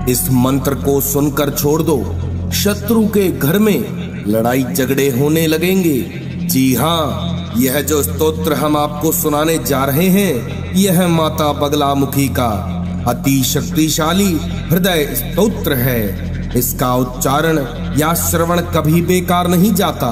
इस मंत्र को सुनकर छोड़ दो, शत्रु के घर में लड़ाई झगड़े होने लगेंगे। जी हाँ, यह जो स्तोत्र हम आपको सुनाने जा रहे हैं, यह माता बगलामुखी का अति शक्तिशाली हृदय स्तोत्र है। इसका उच्चारण या श्रवण कभी बेकार नहीं जाता।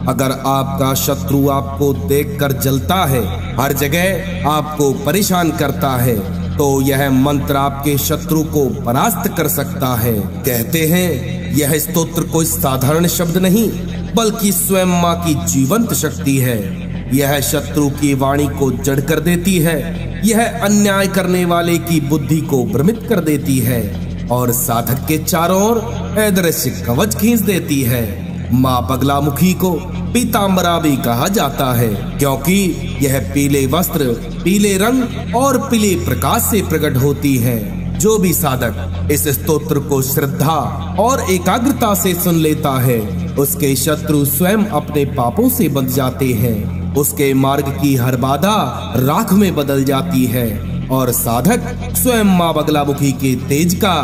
अगर आपका शत्रु आपको देखकर जलता है, हर जगह आपको परेशान करता है, तो यह मंत्र आपके शत्रु को परास्त कर सकता है। कहते हैं यह स्तोत्र कोई साधारण शब्द नहीं, बल्कि स्वयं माँ की जीवंत शक्ति है। यह शत्रु की वाणी को जड़ कर देती है, यह अन्याय करने वाले की बुद्धि को भ्रमित कर देती है और साधक के चारों ओर अदृश्य कवच खींच देती है। माँ बगलामुखी को पीतांबरा भी कहा जाता है, क्योंकि यह पीले वस्त्र, पीले रंग और पीले प्रकाश से प्रकट होती है। जो भी साधक इस स्तोत्र को श्रद्धा और एकाग्रता से सुन लेता है, उसके शत्रु स्वयं अपने पापों से बंध जाते हैं। उसके मार्ग की हर बाधा राख में बदल जाती है और साधक स्वयं माँ बगलामुखी के तेज का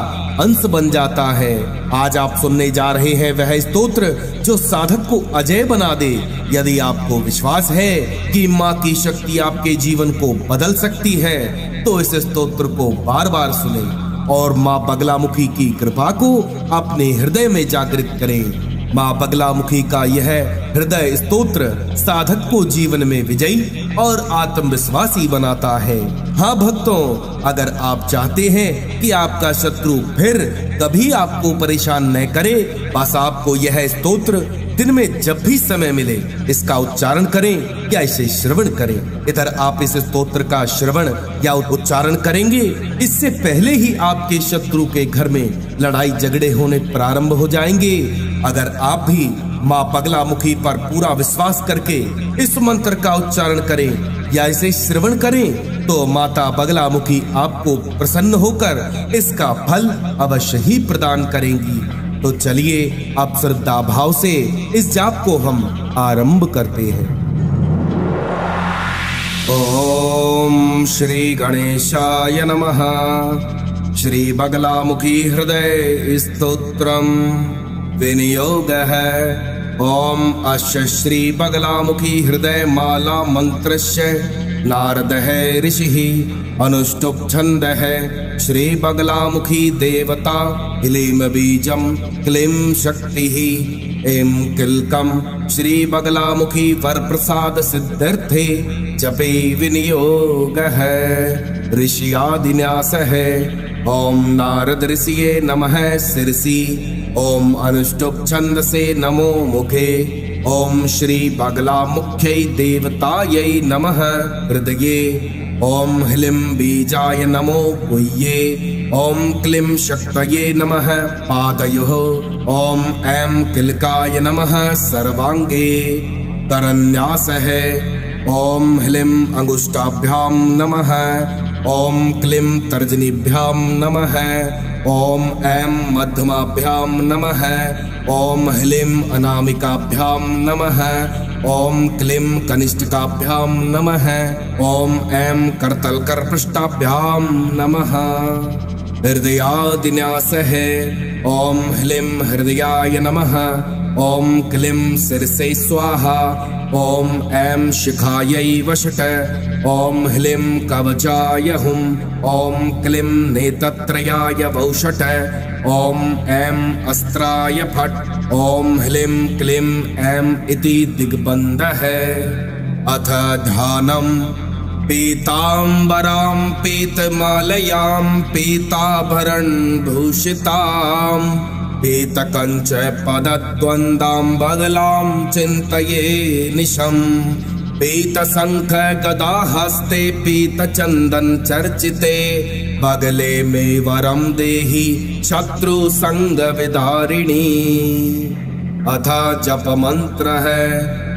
अंश बन जाता है। आज आप सुनने जा रहे हैं वह स्तोत्र जो साधक को अजय बना दे। यदि आपको विश्वास है कि माँ की शक्ति आपके जीवन को बदल सकती है, तो इस स्तोत्र को बार बार सुनें और माँ बगलामुखी की कृपा को अपने हृदय में जागृत करें। माँ बगलामुखी का यह हृदय स्तोत्र साधक को जीवन में विजयी और आत्मविश्वासी बनाता है। हाँ भक्तों, अगर आप चाहते हैं कि आपका शत्रु फिर कभी आपको परेशान न करे, बस आपको यह स्तोत्र दिन में जब भी समय मिले इसका उच्चारण करें या इसे श्रवण करें। इधर आप इस स्तोत्र का श्रवण या उच्चारण करेंगे, इससे पहले ही आपके शत्रु के घर में लड़ाई झगड़े होने प्रारंभ हो जाएंगे। अगर आप भी माँ बगलामुखी पर पूरा विश्वास करके इस मंत्र का उच्चारण करें या इसे श्रवण करें, तो माता बगलामुखी आपको प्रसन्न होकर इसका फल अवश्य ही प्रदान करेंगी। तो चलिए अब श्रद्धा भाव से इस जाप को हम आरंभ करते हैं। ओम श्री गणेशाय नमः। श्री बगलामुखी हृदय स्तोत्रम विनियोगः। ओम अस्य श्री बगलामुखी हृदय माला मंत्रस्य नारदः ऋषिः अनुष्टुप् छन्दः। श्री बगलामुखी देवता क्लीं बीजं क्लीं शक्तिः ऐं किल्कं। श्री बगलामुखी वरप्रसाद सिद्ध्यर्थे जपे विनियोगः ऋषियादिन्यासः। ओम नारद ऋषिये नमः शिरसि। ओम अनुष्टुप् छन्दसे नमो मुखे। ओम श्री बगलामुख्यै देवतायै नमः हृदये। ओम ह्लीं बीजाय नमो गुह्ये। ओम क्लीं शक्तये नमः पादयोः। ओम ऐं किल्काय नमः सर्वांगे करन्यासः। ओम ह्लीं अंगुष्ठाभ्यां नमः। ओम क्लीं तर्जनीभ्यां नमः। ओम ऐं मध्यमाभ्यां नमः। ओम ह्लीं अनामिकाभ्यां नमः। ओम क्लीं कनिष्ठिकाभ्यां नमः। ओम ऐं करतलकरपृष्ठाभ्यां नमः। हृदयादिन्यासः। ओम ह्लीं हृदयाय नमः। ओम क्लीं शिरसे स्वाहा। ओम ऐं शिखायै वषट्। ओम ह्लीं कवचाय हुं। ओम क्लीं नेत्रत्रयाय वौषट्। ओम ऐं अस्त्राय फट्। ओम ह्लीं क्लीं ऐं इति दिग्बन्धः। अथ ध्यानम्। पीताम्बरां पीतमालयां पीताभरणं भूषितां पीतकञ्च पदद्वन्द्वां बगलां चिन्तये निशम्। पीतशंख गदा हस्ते पीतचन्दन चर्चिते बगले में वरम देहि शत्रु संग विदारिणी। अथ जप मंत्र है।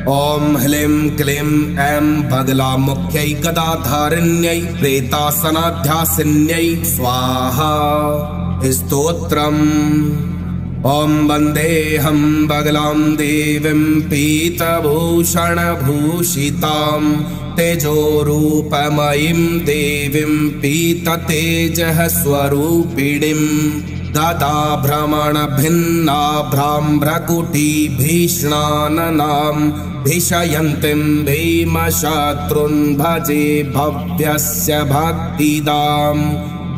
ओम ह्लीं क्लीं ऐं बगलामुख्यै गदाधारिण्यै प्रेतासनाध्यासिन्यै स्वाहा। स्तोत्रम्। ओम वन्देऽहं बगलां देवीं पीतभूषणभूषितां तेजोरूपमयीं देवीं पीततेजः स्वरूपिणीं ददाभ्रमण भिन्नाभ्रां भ्रकुटी भीष्णाननां भिषयन्तीं भीमशत्रुन् भजे भव्यस्य भक्तिदाम्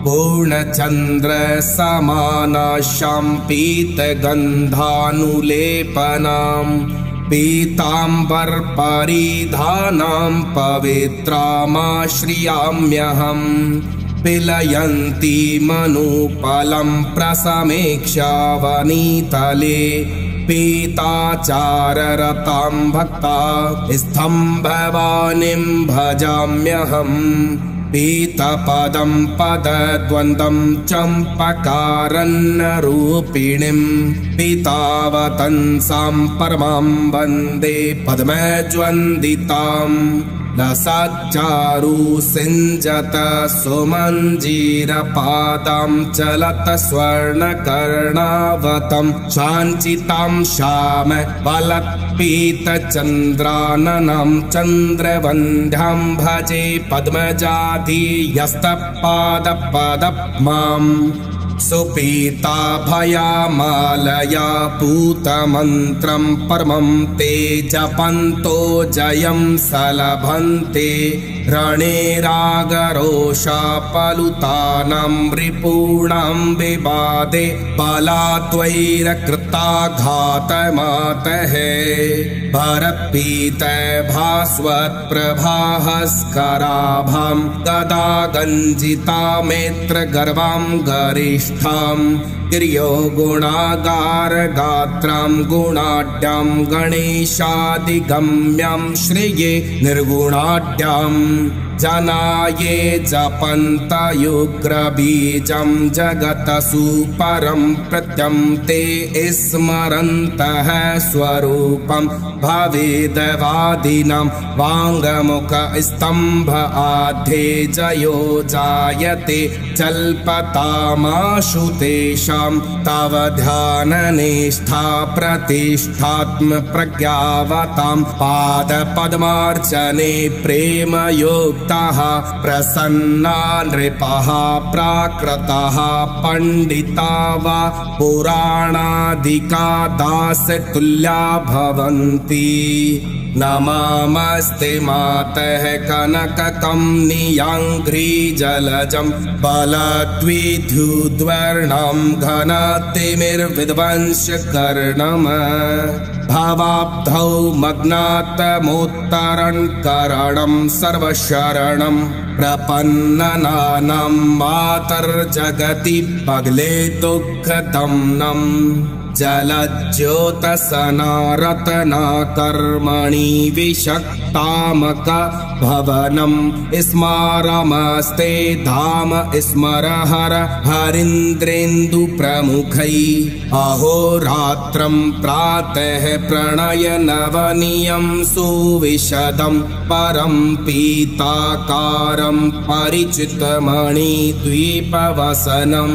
पूर्णचन्द्रसमानाशां पीतगन्धानुलेपनां पीताम्बरपरिधानां पवित्रामाश्रयाम्यहम् पिलयन्तीमनुपलं प्रसमेक्ष्यावनीतले पीताचाररतां भक्ता स्तम्भवानीं भजाम्यहम् पीतपदं पदद्वन्द्वं चम्पकारन्नरूपिणीं पीतावतंसां परमां वन्दे पद्मज्वन्दिताम् लसच्चारु सिञ्जत सुमञ्जीरपादां चलत स्वर्णकर्णावतं शाञ्चितां श्याम वलत्पीतचन्द्राननां चन्द्रवन्ध्यां भजे पद्मजाधियस्तपादपद्माम् सुपीताभयामालया पूतमन्त्रं परमं ते जपन्तो जयं सलभन्ते रणे रागरोषापलुतानां रिपूणां विवादे बलाद्वैरकृताघातमातः भरत्पीतभास्वत्प्रभाहस्कराभां गदा गञ्जितामेत्रगर्वां गरिष्ठां गिर्यो गुणागारगात्रां गुणाढ्यां गणेशादिगम्यां श्रिये निर्गुणाढ्याम् जनाये जपन्तयुग्रबीजं जगतसु परं प्रत्यं ते स्मरन्तः स्वरूपं भवेदवादिनां वाङ्मुख स्तम्भ आध्ये जयो जायते जल्पतामाशु तेषां तव ध्याननिष्ठा प्रतिष्ठात्म प्रज्ञावतां पादपद्मार्चने प्रेमयोग प्रसन्ना नृपः प्राकृतः पंडिता वा पुराणादिका दासतुल्या भवन्ति नमामस्ते मातः कनककमनीयाङ्घ्रिजलजं बलद्विद्युद्वर्णं घनतिमिर्विध्वंसकर्णम् भवाब्धौ मग्नातमोत्तरङ्करणं सर्वशरणं प्रपन्ननानां मातर्जगति पगले दुःखदम्नम् जलज्योतसनारत्नाकर्मणि विषक्तामक भवनं स्मारमस्ते धाम स्मरहर हरीन्द्रेन्दु प्रमुखै अहोरात्रं प्रातः प्रणय नवनीयं सुविशदं परं पीताकारं परिचितमणि द्वीपवसनं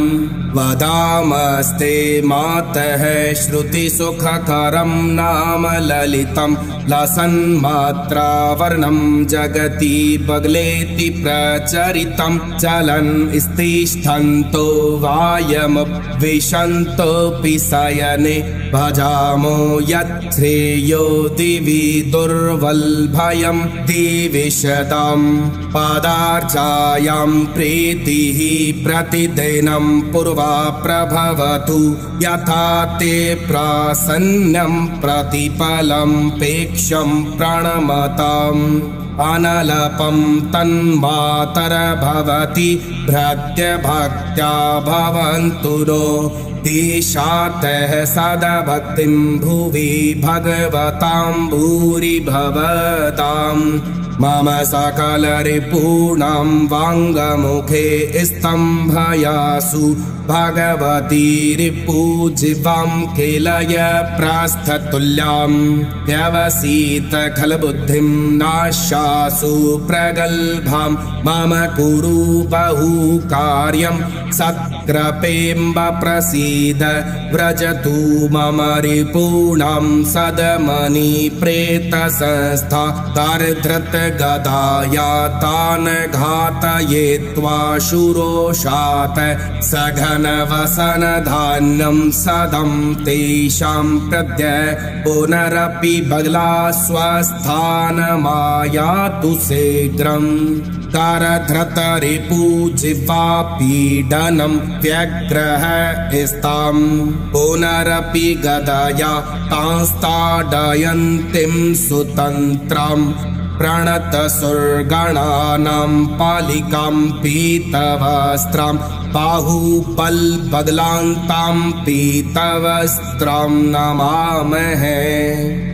वदामस्ते मातः श्रुतिसुखकरं नाम ललितं लसन्मात्रावर्णं जगति बगलेति प्रचरितं चलन् स्तिष्ठन्तो वायमुपविशन्तोऽपि शयने भजामो यच्छ्रेयो दिवि दुर्वल्भयं दिविशदां पादार्चायां प्रीतिः प्रतिदिनं पूर्वा प्रभवतु यथा ते प्रासन्नं प्रतिफलं पेक्षं प्रणमताम् अनलपं तन्मातर भवति भृत्यभक्त्या भवन्तु नो दिशातः सदभक्तिं भुवि भगवतां भूरि भवताम् मम सकलरिपूर्णां वाङ्गमुखे स्तम्भयासु भगवती रिपुजिह्वां केलय प्रस्थतुल्यां व्यवसीत खलबुद्धिं नाशासु प्रगल्भां मम कुरु बहुकार्यं सत्कृपेम्ब प्रसीद व्रजतु मम रिपूणां सदमनि प्रेतसंस्था दर्धृत गदाया तान् घातयित्वा शूरोषात् सघन वसन धान्यं सदं तेषां प्रद्य पुनरपि बगला स्वस्थानमायातु शीघ्रम् करधृत रिपुजिह्वा पीडनं व्यग्रह स्तां पुनरपि गदया तांस्ताडयन्तीं सुतन्त्रां प्रणत सुरगणानां पालिकां पीतवस्त्रां बाहुबलबगलान्तां पीतवस्त्रां नमामहे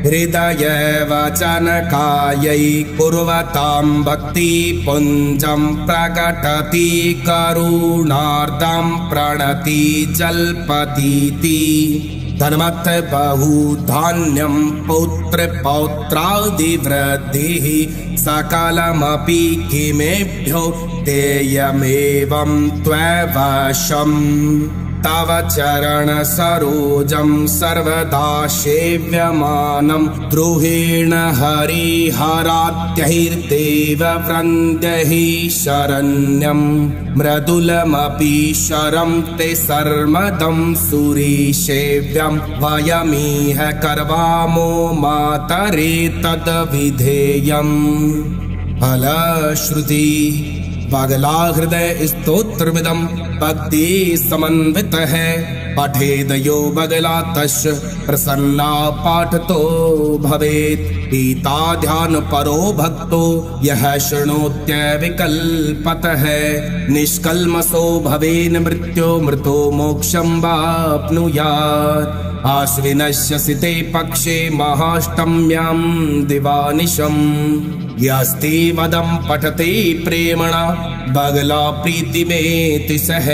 हृदय वचनकायै कुर्वतां भक्तिपुञ्जं प्रकटति करुणार्द्रां प्रणति जल्पतीति धनमत् बहुधान्यं पुत्र पौत्रादिवृद्धिः सकलमपि किमेभ्यो देयमेवं त्ववशम् तव चरण सरोजं सर्वदा सेव्यमानं द्रोहेण हरिहराद्यैर्देव वृन्द्यैः शरण्यं मृदुलमपि शरं ते सर्मदं सुरीसेव्यं वयमिह कर्वामो मातरे तद्विधेयम् फलश्रुति बगला हृदय स्तोत्रमिदं भक्ति समन्वित है पठेद यो बगला तस्य प्रसन्ना पाठतो भवेत् पीता ध्यान परो भक्तो यह शृणोत्य विकल्पत है निष्कल्मषो भवेन मृत्यो मृतो मोक्षं वाप्नुयात् आश्विनस्य सिते पक्षे महाष्टम्यां दिवानिशम् यस्ति वदं पठते प्रेमणा बगला प्रीतिमेति सह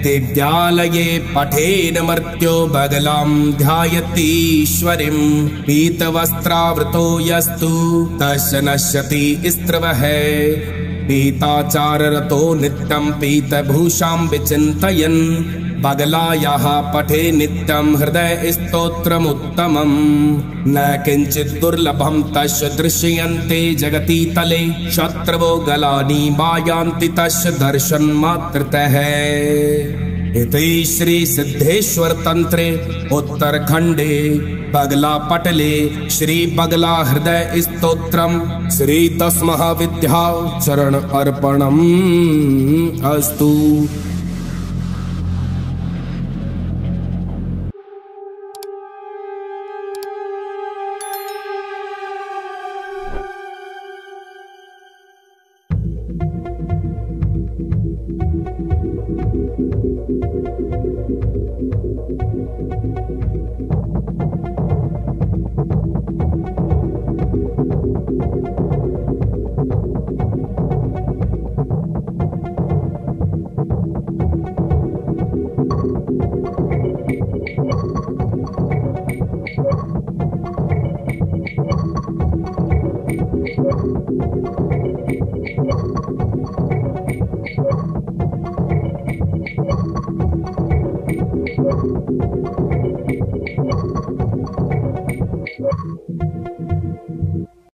दिव्यालये पठेन मर्त्यो बगलां ध्यायतीश्वरीं पीतवस्त्रावृतो यस्तु तस्य नश्यति स्त्रवः पीताचाररतो नित्यं पीतभूषां विचिन्तयन् बगलायाः पठे नित्यं हृदय स्तोत्रमुत्तमम् न किंचित् दुर्लभं तस्य दृश्यन्ते जगति तले शत्रवो गलानि मायान्ति तस्य दर्शनमात्रतः इति श्री सिद्धेश्वर तंत्रे उत्तरखंडे बगला पटले श्री बगला हृदय स्तोत्रम श्री 10 महाविद्या चरण अर्पणम अस्तु।